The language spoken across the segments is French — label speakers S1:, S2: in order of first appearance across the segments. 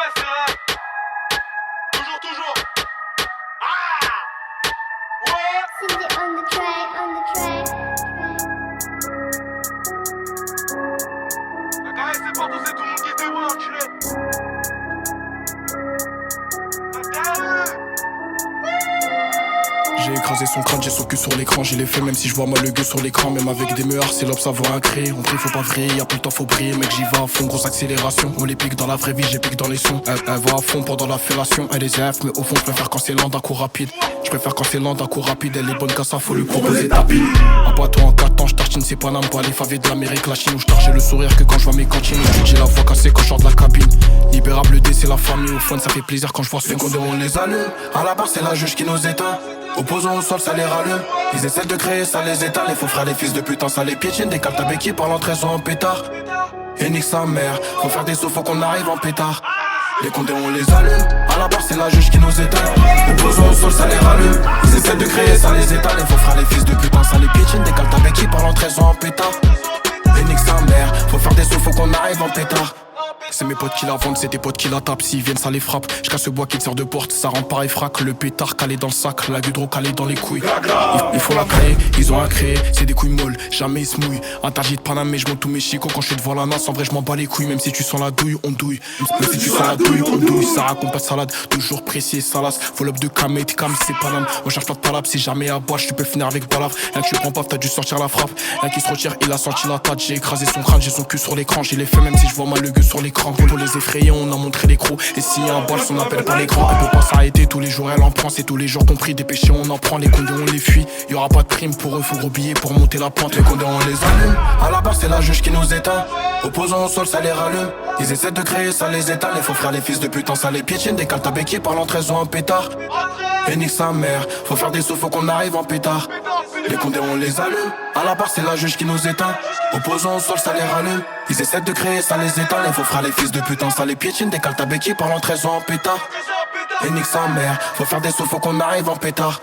S1: baisse tes rêves. Toujours, toujours. Ah ouais.
S2: Cindy on the track, on the track.
S1: La caresse c'est partout, c'est tout le monde qui se débrouille, enculé.
S3: J'ai écrasé son crâne, j'ai son cul sur l'écran. J'ai les fait même si je vois mal le gueux sur l'écran. Même avec des meurs, c'est l'obs avoir un cré. On prie, faut pas vriller, y'a plus le temps, faut prier. Mec, j'y vais à fond, grosse accélération. On les pique dans la vraie vie, j'ai pique dans les sons. Elle va à fond pendant la fellation. Elle est F, mais au fond, je préfère quand c'est lent d'un coup rapide. Je préfère quand c'est lent d'un coup rapide. Elle est bonne qu'à ça, faut lui proposer tapis. Un toi en 4 ans, je tartine, c'est pas n'importe pas les favés de l'Amérique latine. Où je j'ai le sourire que quand je vois mes cantines. Où j'ai la voix cassée quand je sors de la cabine. Libérable D, c'est la famille. Au fun, ça fait plaisir quand je vois ceux qu'on on les allume. À la barre, c'est la juge qui nous éteint. Opposons au sol, ça les rallume. Ils essaient de créer, ça les éteint. Les faux frères, les fils de putain, ça les piétine. Des cartes à béquilles par l'entrée sont en pétard. Et nique sa mère, faut faire des sauts, faut qu'on arrive en pétard. Les condés on les allume, à la barre c'est la juge qui nous éteint. Opposons au sol, ça les rallume. Ils essaient de créer, ça les éteint. Les faux frères, les fils de putain, ça les piétine. Des cartes à béquilles par l'entrée sont en pétard. Et nique sa mère, faut faire des sauts, faut qu'on arrive en pétard. C'est mes potes qui la vendent, c'est tes potes qui la tapent. S'ils viennent, ça les frappe. J'casse ce bois qui te sert de porte, ça rend pareil frac. Le pétard calé dans le sac, la gudron calée dans les couilles. Il faut la cailler, ils ont un créé, c'est des couilles molles, jamais ils se mouillent. Interdit de Paname, mais je monte tous mes chicots quand je suis devant la nasse. En vrai, je m'en bats les couilles, même si tu sens la douille, on douille. Même si tu sens la douille, on douille. Ça raconte pas de salade, toujours précis et salace. Follow up de Kamet, Cam, c'est Paname. Recherche pas de palabres, si jamais à boire, tu peux finir avec balafre. Rien que tu prends pas, t'as dû sortir la frappe. Rien qui se retire, il a senti la tâte. J'ai écrasé son crâne, j'ai son cul sur l'écran. J'ai les fait, même si je vois mal le gueux sur l'écran. Pour les effrayer, on a montré les crocs. Et s'il y a un bal, son appel pas l'écran. Elle peut pas s'arrêter, tous les jours elle en prend. C'est tous les jours compris, des péchés on en prend. Les condés on les fuit, y'aura pas de prime pour eux, faut gros billets pour monter la pente. Les condés on les allume, à la barre c'est la juge qui nous éteint. Opposons au sol, ça les rallume. Ils essaient de créer, ça les éteint. Les faux frères, les fils de putain, ça les piétine. Des cartes à béquilles par l'entrée sont en pétard. Et nique sa mère, faut faire des sauts, faut qu'on arrive en pétard. Les condés on les allume, à la barre c'est la juge qui nous éteint. Opposons au sol, ça les rallume. Ils essaient de créer, ça les éteint. Les faux frères, les fils de putain, ça les piétine. Des cartes à béquilles par l'entrée sont en pétard. Et nique sa mère, faut faire des sauts, faut qu'on arrive en pétard.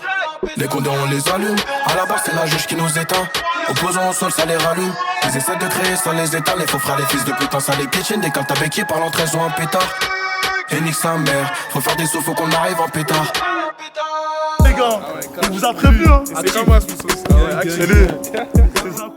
S3: Les condés on les allume, à la barre c'est la juge qui nous éteint. Opposons au sol, ça les rallume. Ils essaient de créer, ça les éteint. Les faux frères, les fils de putain, ça les piétine. Des cartes à béquilles par l'entrée sont en pétard. Et nique sa mère, faut faire des sauts, faut qu'on arrive en pétard.
S4: Les gars, on vous a prévenu hein.
S5: C'est très moi ce
S4: C'est ça.